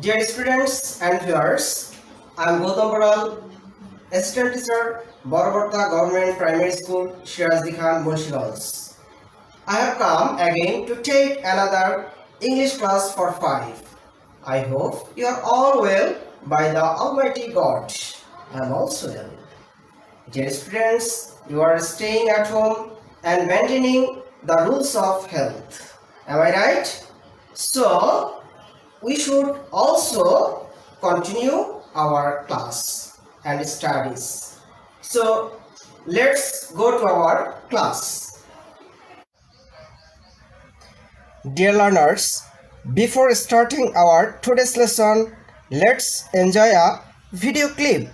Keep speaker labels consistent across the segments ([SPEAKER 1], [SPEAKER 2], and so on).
[SPEAKER 1] Dear students and viewers, I am Gautam Baral, Assistant Teacher, Borobarta Government Primary School, Shirazdi Khan, Munshigঞ্জ. I have come again to take another English class for 5. I hope you are all well by the Almighty God. I am also well. Dear students, you are staying at home and maintaining the rules of health. Am I right? So, we should also continue our class and studies. So, let's go to our class. Dear learners, before starting our today's lesson, let's enjoy a video clip.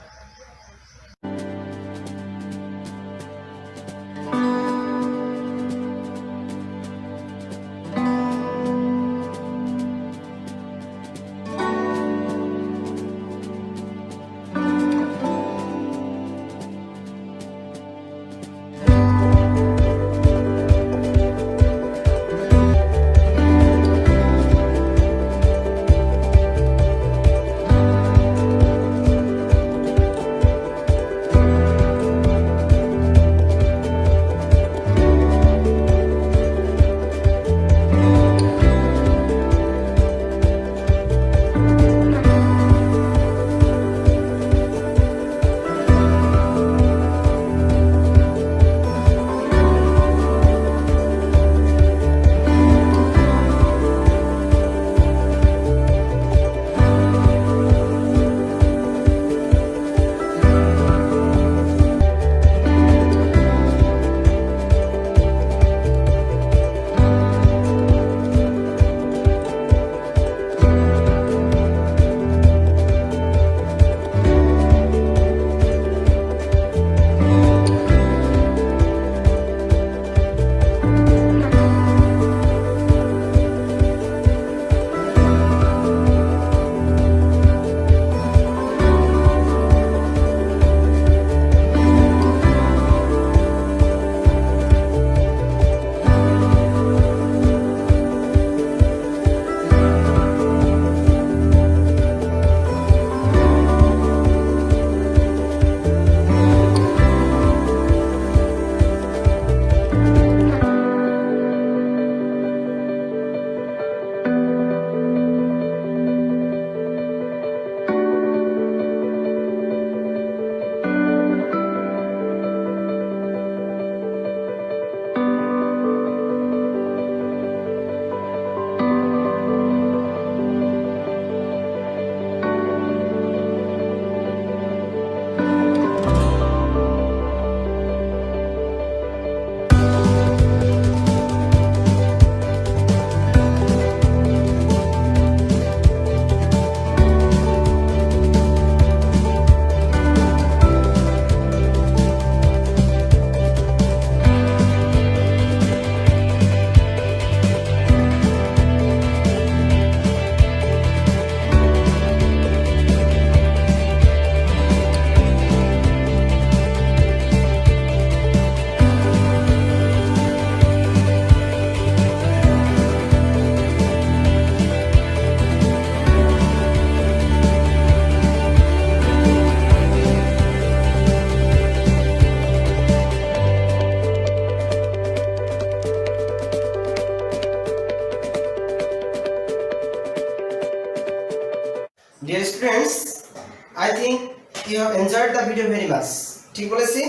[SPEAKER 1] Dear students, I think you have enjoyed the video very much. ঠিক বলেছি?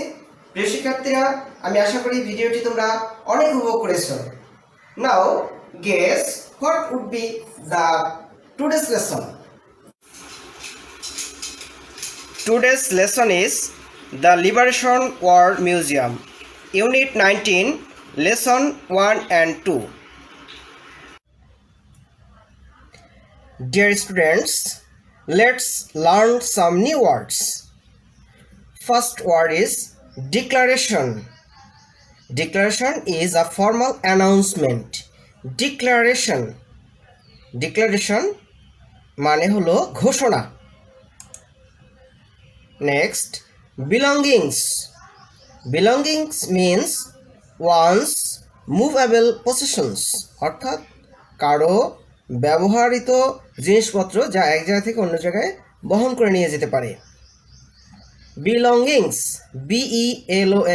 [SPEAKER 1] প্রিয় শিক্ষার্থীরা, আমি আশা করি ভিডিওটি তোমরা অনেক উপভোগ করেছো। Now, guess what would be the today's lesson? Today's lesson is the Liberation War Museum, Unit 19, Lesson 1 and 2. Dear students, let's learn some new words. First word is declaration. Declaration is a formal announcement. Declaration. Declaration মানে হলো ঘোষণা। Next, belongings. Belongings means one's movable possessions, অর্থাৎ কারো ব্যবহৃত জিনিসপত্র যা এক জায়গা থেকে অন্য জায়গায় বহন করে নিয়ে যেতে পারে। belongings, belong,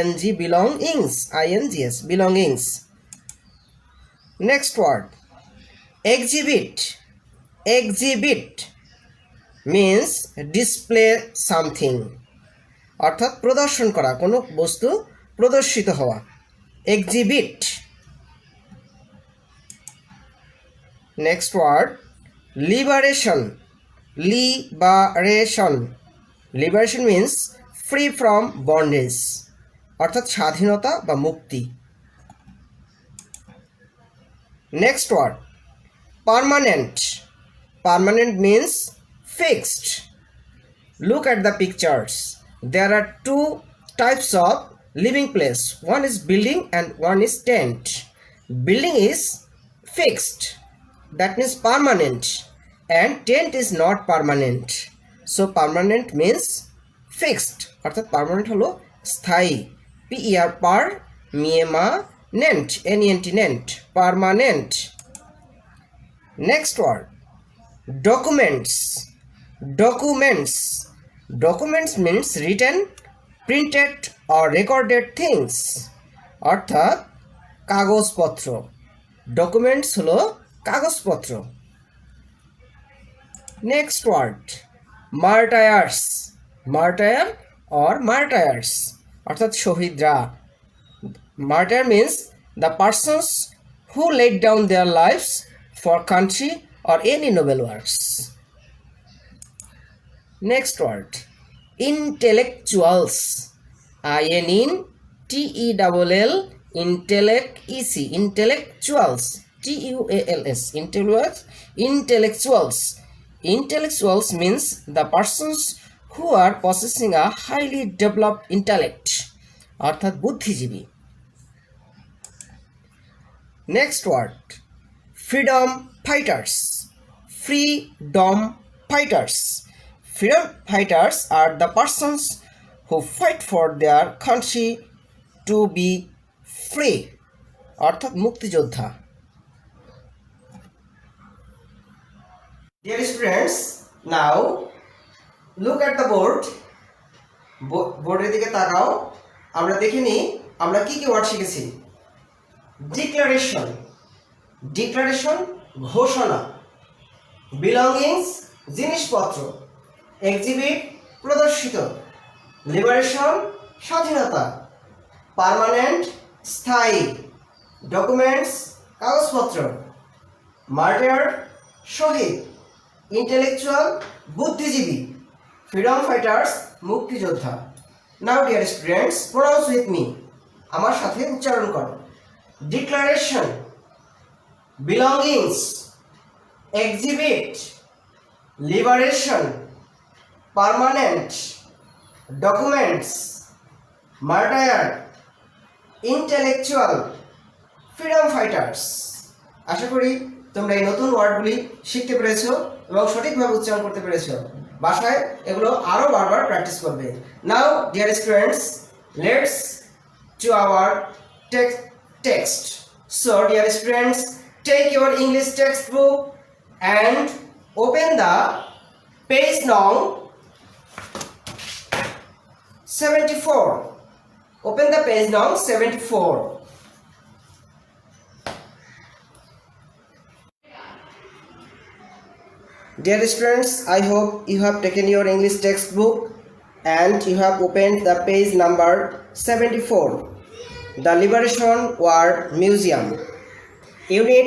[SPEAKER 1] belongings, ings, belongings. Next word, exhibit. Exhibit means display something, অর্থাৎ প্রদর্শন করা, কোনো বস্তু প্রদর্শিত হওয়া। exhibit. Next word, liberation. Liberation. Liberation means free from bondage, অর্থাৎ স্বাধীনতা বা মুক্তি। Next word, permanent. Permanent means fixed. Look at the pictures. There are two types of living place. One is building and one is tent. Building is fixed, that means permanent, and tent is not permanent. So permanent means fixed, অর্থাৎ permanent হলো স্থায়ী। per par মিয়েমা nent nent nent, permanent. Next word, documents. Documents. Documents means written, printed or recorded things, অর্থাৎ কাগজপত্র। Documents হলো কাগজপত্র। Next word, martyrs. Martyr or martyrs অর্থাৎ শহীদরা। Martyr means the persons who laid down their lives for country or any noble works. Next word, intellectuals. INTELL, intellect, intellectuals, TUALS, intellectuals. Intellectuals means the persons who are possessing a highly developed intellect, অর্থাৎ বুদ্ধিজীবী। Next word, freedom fighters. Freedom fighters. Freedom fighters are the persons who fight for their country to be free, অর্থাৎ মুক্তিযোদ্ধা। Dear students, now look at the board. বোর্ডের দিকে তাকাও। আমরা দেখে নিই আমরা কি কি ওয়ার্ড শিখেছি। ডিক্লারেশন। ডিক্লারেশন ঘোষণা। বিলঙ্গিংস জিনিসপত্র। এক্সিবিট প্রদর্শিত। লিবারেশন স্বাধীনতা। পার্মানেন্ট স্থায়ী। ডকুমেন্টস কাগজপত্র। মার্টার শহীদ। ইন্টেলেকচুয়াল বুদ্ধিজীবী। ফ্রিডম ফাইটার্স মুক্তিযোদ্ধা। Now dear students, pronounce with me, আমার সাথে উচ্চারণ করো। Declaration, belongings, exhibit, liberation, permanent, documents, martyr, intellectual, freedom fighters. আশা করি তোমরা এই নতুন ওয়ার্ডগুলি শিখতে পেরেছো এবং সঠিকভাবে উচ্চারণ করতে পেরেছো। বাসায় এগুলো আরও বারবার প্র্যাকটিস করবে। Now dear students, let's to our text. So dear students, take your English textbook and open the page now 74. Open the page now 74. Dear students, I hope you have taken your English textbook and you have opened the page number 74. The Liberation War Museum. Unit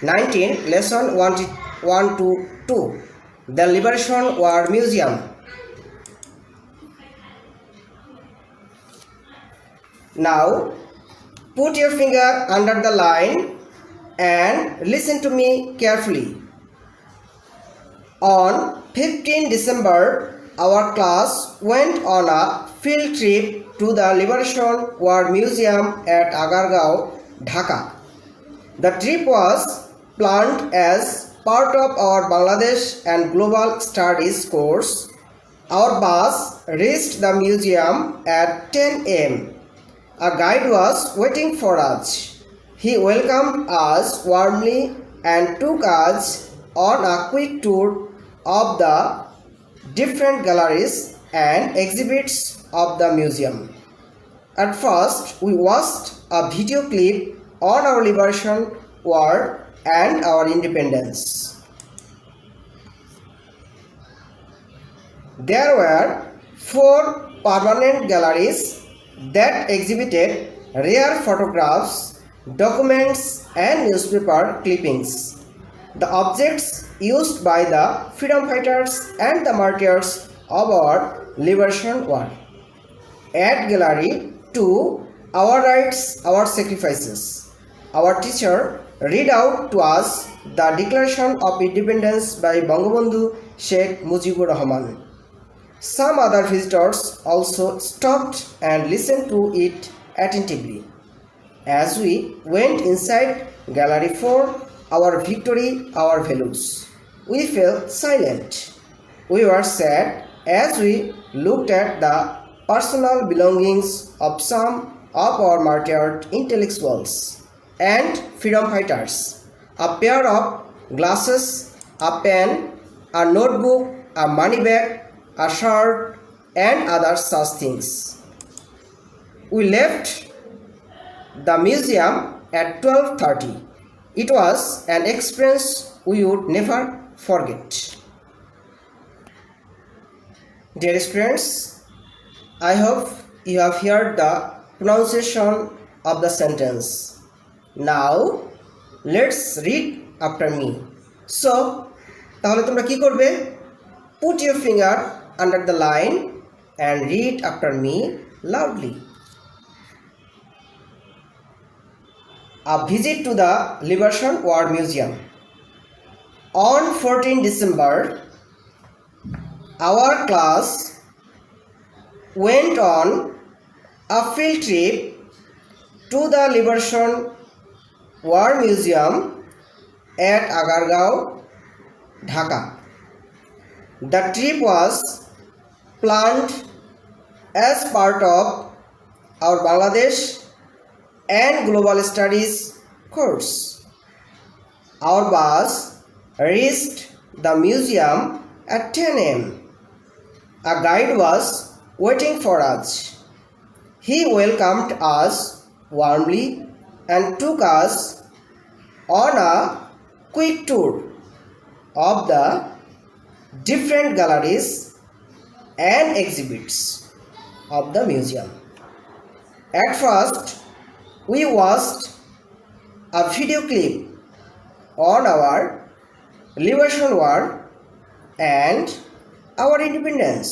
[SPEAKER 1] 19, Lesson 1 to 2. The Liberation War Museum. Now, put your finger under the line and listen to me carefully. On 15 December, our class went on a field trip to the Liberation War Museum at Agargaon, Dhaka. The trip was planned as part of our Bangladesh and Global Studies course. Our bus reached the museum at 10 a.m. A guide was waiting for us. He welcomed us warmly and took us on a quick tour of the different galleries and exhibits of the museum. At first, we watched a video clip on our liberation war and our independence. There were 4 permanent galleries that exhibited rare photographs, documents, and newspaper clippings. The objects used by the freedom fighters and the martyrs of our liberation war. At Gallery 2, Our Rights, Our Sacrifices. Our teacher read out to us the Declaration of Independence by Bangabandhu Sheikh Mujibur Rahman. Some other visitors also stopped and listened to it attentively. As we went inside Gallery 4, Our Victory, Our Values, we felt silent. We were sad as we looked at the personal belongings of some of our martyred intellectuals and freedom fighters. A pair of glasses, a pen, a notebook, a money bag, a shirt, and other such things. We left the museum at 12:30. It was an experience we would never forget. Dear students, I hope you have heard the pronunciation of the sentence. Now, let's read after me. So, তাহলে তোমরা কি করবে? Put your finger under the line and read after me loudly. A visit to the Liberation War Museum. On 14 December, our class went on a field trip to the Liberation War Museum at Agargaon, Dhaka. The trip was planned as part of our Bangladesh and Global Studies course. Our bus reached the museum at 10 a.m. A guide was waiting for us. He welcomed us warmly and took us on a quick tour of the different galleries and exhibits of the museum. At first, we watched a video clip on our liberation war and our independence.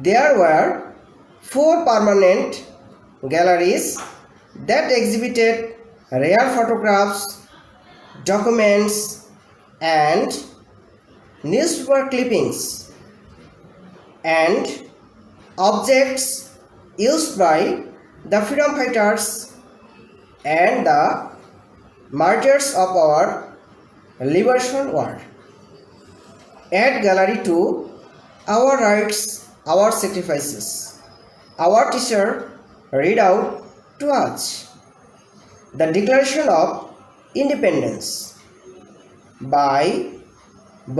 [SPEAKER 1] There were 4 permanent galleries that exhibited rare photographs, documents, and newspaper clippings and objects used by the freedom fighters and the martyrs of our liberation war. At Gallery 2, Our Rights, Our Sacrifices. Our teacher read out to us the Declaration of Independence by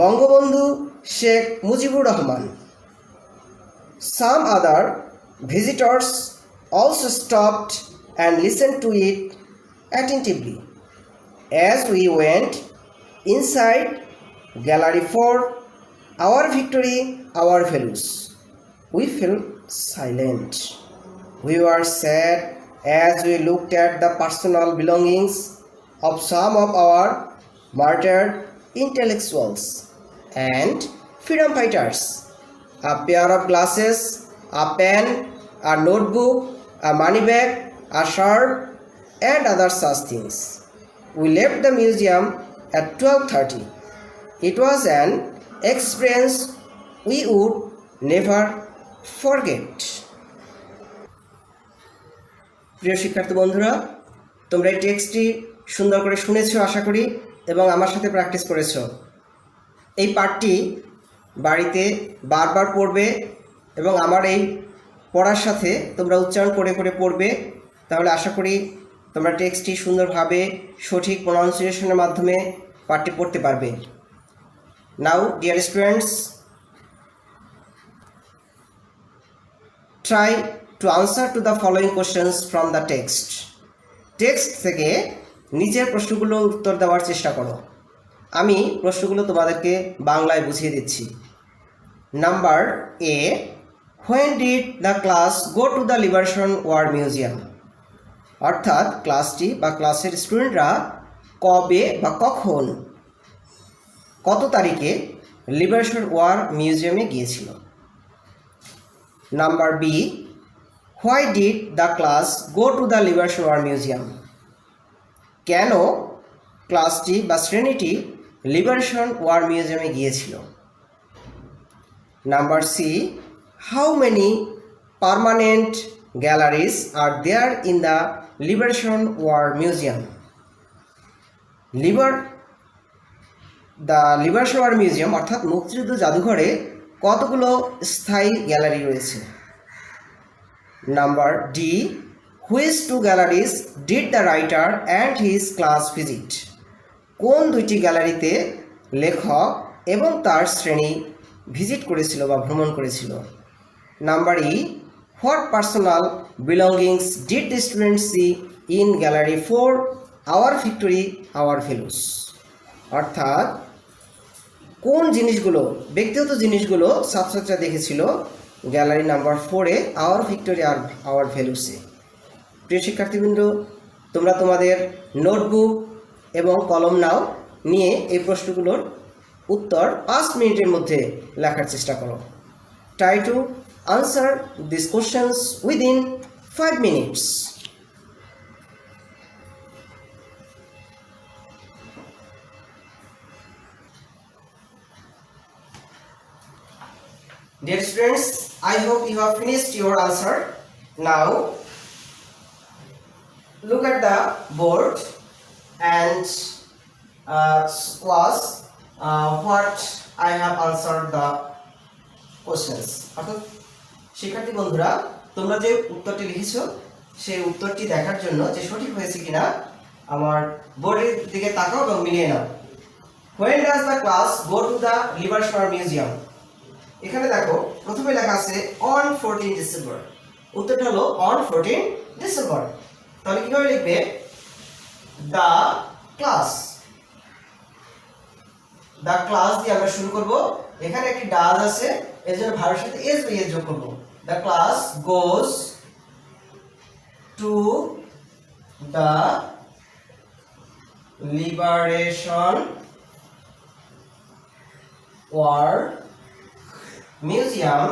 [SPEAKER 1] Bangabandhu Sheikh Mujibur Rahman. Some other visitors also stopped and listened to it attentively. As we went inside Gallery 4, Our Victory, Our Values, we felt silent. We were sad as we looked at the personal belongings of some of our martyred intellectuals and freedom fighters. A pair of glasses, a pen, a notebook, a money bag, a shirt, and other such things. We left the museum at 12:30. It was an experience we would never forget. প্রিয় শিক্ষার্থী বন্ধুরা, তোমরা এই টেক্সটটি সুন্দর করে শুনেছো আশা করি এবং আমার সাথে প্র্যাকটিস করেছো। এই পাঠটি বাড়িতে বারবার পড়বে এবং আমার এই পড়ার সাথে তোমরা উচ্চারণ করে করে পড়বে, তাহলে আশা করি তোমরা টেক্সটটি সুন্দরভাবে সঠিক প্রনাউন্সিয়েশনের মাধ্যমে পাঠটি পড়তে পারবে। Now dear students, try to answer to the following questions from the text. Text থেকে নিচের প্রশ্নগুলোর উত্তর দেওয়ার চেষ্টা করো। আমি প্রশ্নগুলো তোমাদেরকে বাংলায় বুঝিয়ে দিচ্ছি। Number A, when did the class go to the Liberation War Museum? অর্থাৎ ক্লাসটি বা ক্লাসের স্টুডেন্টরা কবে বা কখন, কত তারিখে লিবারেশন ওয়ার মিউজিয়ামে গিয়েছিল। Number B, why did the class go to the Liberation War Museum? কেন ক্লাসটি বা শ্রেণীটি লিবারেশন ওয়ার মিউজিয়ামে গিয়েছিল। Number C, how many permanent galleries are there in the Liberation War Museum? The Liberation War Museum অর্থাৎ মুক্তিযুদ্ধ জাদুঘরে কতগুলো স্থায়ী গ্যালারি রয়েছে। Number D, which two galleries did the writer and his class visit? কোন দুইটি গ্যালারিতে লেখক এবং তার শ্রেণী ভিজিট করেছিল বা ভ্রমণ করেছিল। Number E, what personal belongings did the student see in gallery 4 our victory our values? অর্থাৎ কোন জিনিসগুলো, ব্যক্তিগত জিনিসগুলো ছাত্রছাত্রীরা দেখেছিল গ্যালারি নাম্বার 4-এ আওয়ার ভিক্টোরি আর আওয়ার ভ্যালুসে। প্রিয় শিক্ষার্থীবৃন্দ, তোমরা তোমাদের নোটবুক এবং কলম নাও, নিয়ে এই প্রশ্নগুলোর উত্তর 5 মিনিটের মধ্যে লেখার চেষ্টা করো। Try to answer this questions within 5 minutes. Dear students, I hope you have finished your answer. Now, look at the board and was what I have answered the questions. অর্থাৎ শিক্ষার্থী বন্ধুরা, তোমরা যে উত্তরটি লিখেছো সেই উত্তরটি দেখার জন্য যে সঠিক হয়েছে কিনা আমার বোর্ডের দিকে তাকাও এবং মিলিয়ে নাও। When does the class go to the Liberation War Museum? এখানে দেখো প্রথমে লেখা আছে on 14 ডিসেম্বর। উত্তরটা হলো on 14 ডিসেম্বর। তাহলে কিভাবে লিখবে? দ্য ক্লাস, দ্য ক্লাস দিয়ে আমরা শুরু করব। এখানে একটি ডাজ আছে, এর জন্য ভার্বের সাথে এস বা এস যোগ করব। The class goes to the Liberation War museum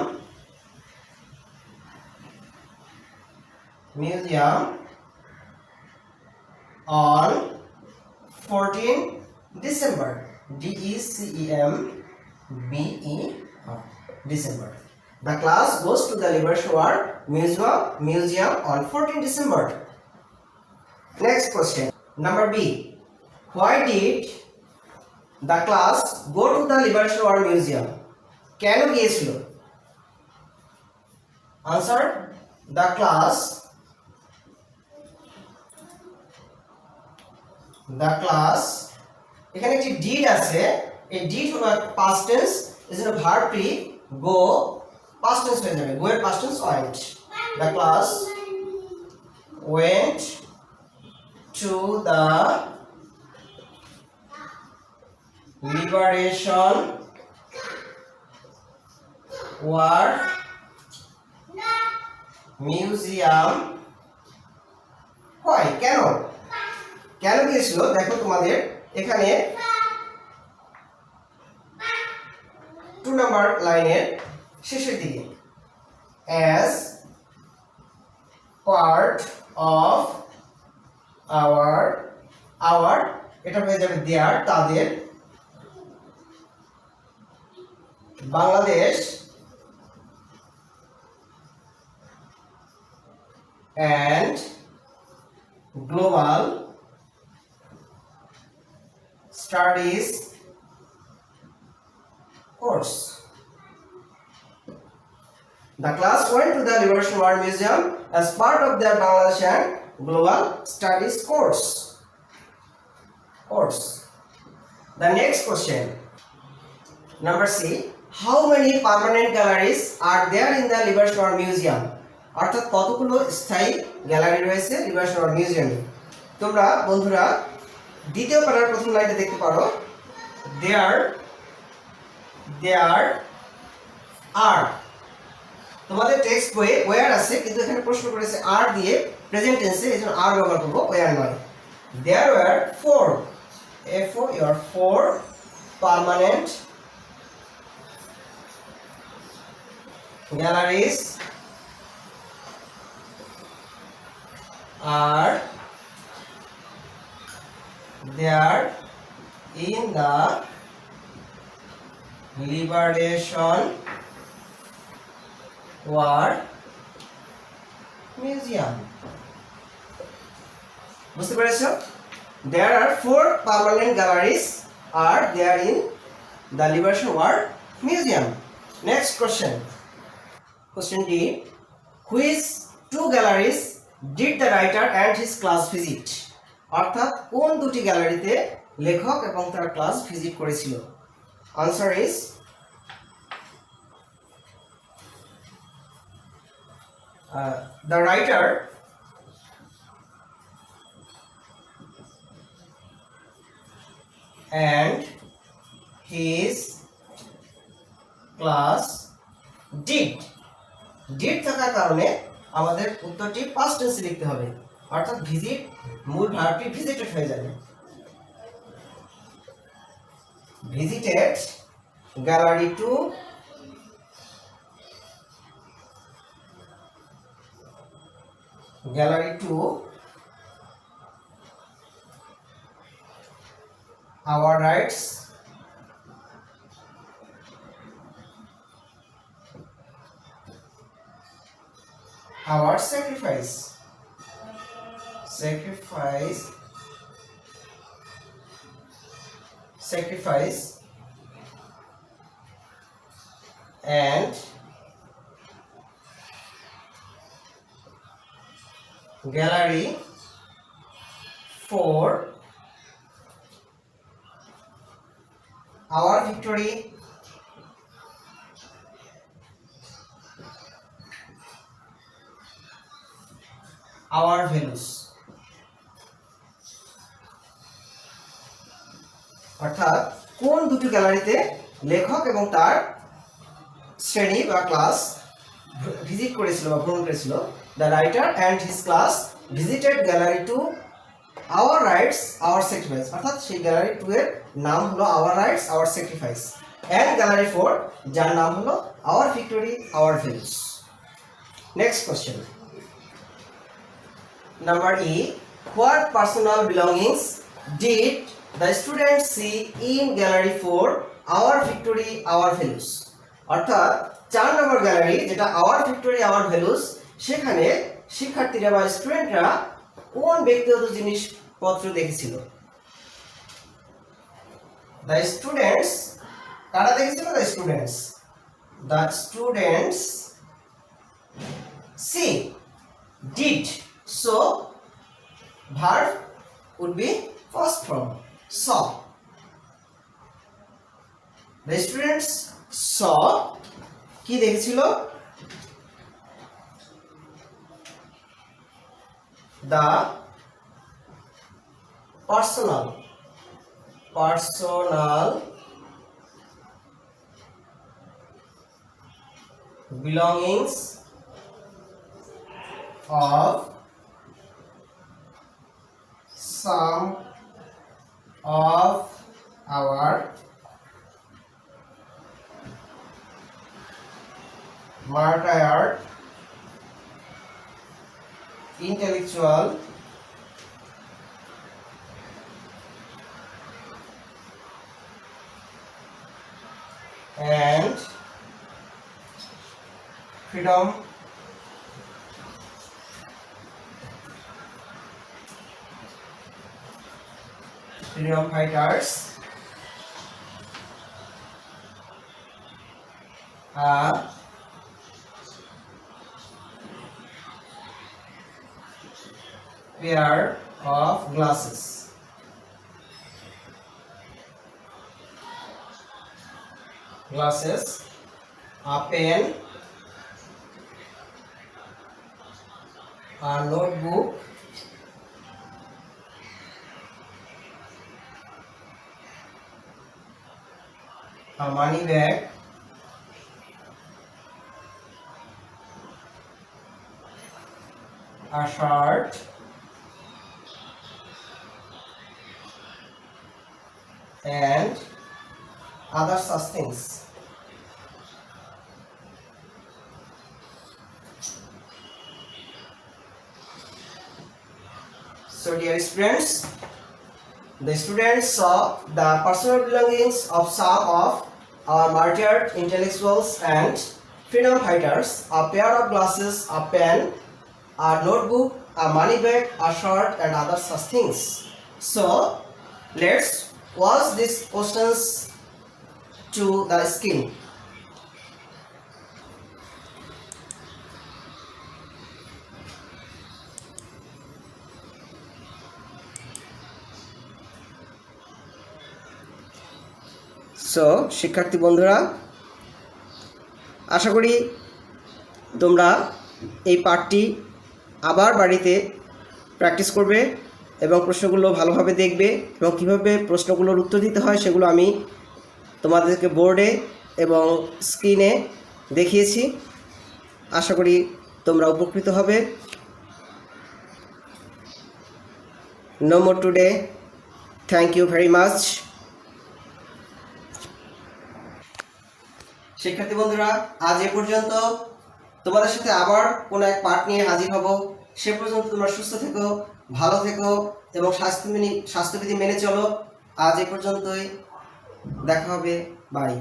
[SPEAKER 1] on 14 December. DECEMBER, December. The class goes to the Liberation War Museum on 14 December. Next question, number B. Why did the class go to the Liberation War Museum? কেন গিয়েছিল? Answer, the class এখানে একটি did আছে, এই did হলো past tense, এজন্য ভার্বটি go past tense হয়ে যাবে, গো এর past tense went. The class went to the Liberation War Museum. হয় কেন গিয়েছিল? দেখো তোমাদের এখানে 2 নাম্বার লাইনের শেষের দিকে as part of our এটা হয়ে যাবে দেয়ার, তাদের, Bangladesh and global studies course. The class went to the Liberation War Museum as part of their Bangladesh and Global Studies course. The next question, number C. How many permanent galleries are there in the Liverpool Museum? অর্থাৎ কতগুলো স্থায়ী gallery রয়েছে লিভারশোর মিউজিয়ামে? তোমরা বন্ধুরা দ্বিতীয় পারার প্রথম লাইনে দেখতে পারো দেয়ার আর। তোমাদের টেক্সট বইয়ে ওয়্যার আছে, কিন্তু এখানে প্রশ্ন করেছে আর দিয়ে প্রেজেন্ট টেন্সে, এজন্য আর ব্যবহার করব, ওয়্যার নয়। দেয়ার wire 4 permanent galleries are there in the Liberation War Museum. বুঝতে পেরেছো? There are 4 permanent galleries are there in the Liberation War Museum. Next question. Question D. Which 2 galleries did the writer and his class visit? অর্থাৎ কোন দুটি গ্যালারিতে লেখক এবং তার class visit করেছিল? Answer is the writer and his class did থাকার কারণে আমাদের উত্তরটি পাস্ট টেন্সে লিখতে হবে, অর্থাৎ ভিজিট মূল ভার্বটি ভিজিটেড হয়ে যাবে। Visited gallery 2 our rights our sacrifice and gallery 4 our victory our values। অর্থাৎ কোন দুটি গ্যালারিতে লেখক এবং তার শ্রেণী বা ক্লাস ভিজিট করেছিল বা ভ্রমণ করেছিল? The writer and his class visited gallery 2 our rights our sacrifice. অর্থাৎ সেই গ্যালারি 2 এর নাম হলো our rights our sacrifice, and gallery 4 যার নাম হলো our victory our values. Next question, number E. What personal belongings did the students see in gallery 4 our victory our values? অর্থাৎ 4 নম্বর gallery যেটা our victory our values, সেখানে শিক্ষার্থীরা বা স্টুডেন্টরা কোন ব্যক্তিগত জিনিসপত্র দেখেছিল? The students কারা দেখেছিল? The students see did, so verb would be first form saw। The students saw কি দেখেছিল? The personal belongings of some of our martyred intellectual and freedom fighters are pair of glasses. A pen, a notebook, a money bag, a shirt, and other such things. So dear students, the students saw the personal belongings of some of our martyred intellectuals and freedom fighters: a pair of glasses, a pen, a notebook, a money bag, a shirt, and other such things. So let's watch these questions to the screen. So শিক্ষার্থী বন্ধুরা, আশা করি তোমরা এই পাঠটি আবার বাড়িতে practice করবে এবং প্রশ্নগুলো ভালোভাবে দেখবে এবং কীভাবে প্রশ্নগুলোর উত্তর দিতে হয় সেগুলো আমি তোমাদেরকে বোর্ডে এবং স্ক্রিনে দেখিয়েছি। আশা করি তোমরা উপকৃত হবে। No more today. Thank you very much. শিক্ষার্থী বন্ধুরা, আজ এ পর্যন্ত। তোমাদের সাথে আবার কোনো এক পাঠ নিয়ে হাজির হব। সে পর্যন্ত তোমরা সুস্থ থেকো, ভালো থেকো এবং স্বাস্থ্যবিধি মেনে চলো। আজ এ পর্যন্তই, দেখা হবে। বাই।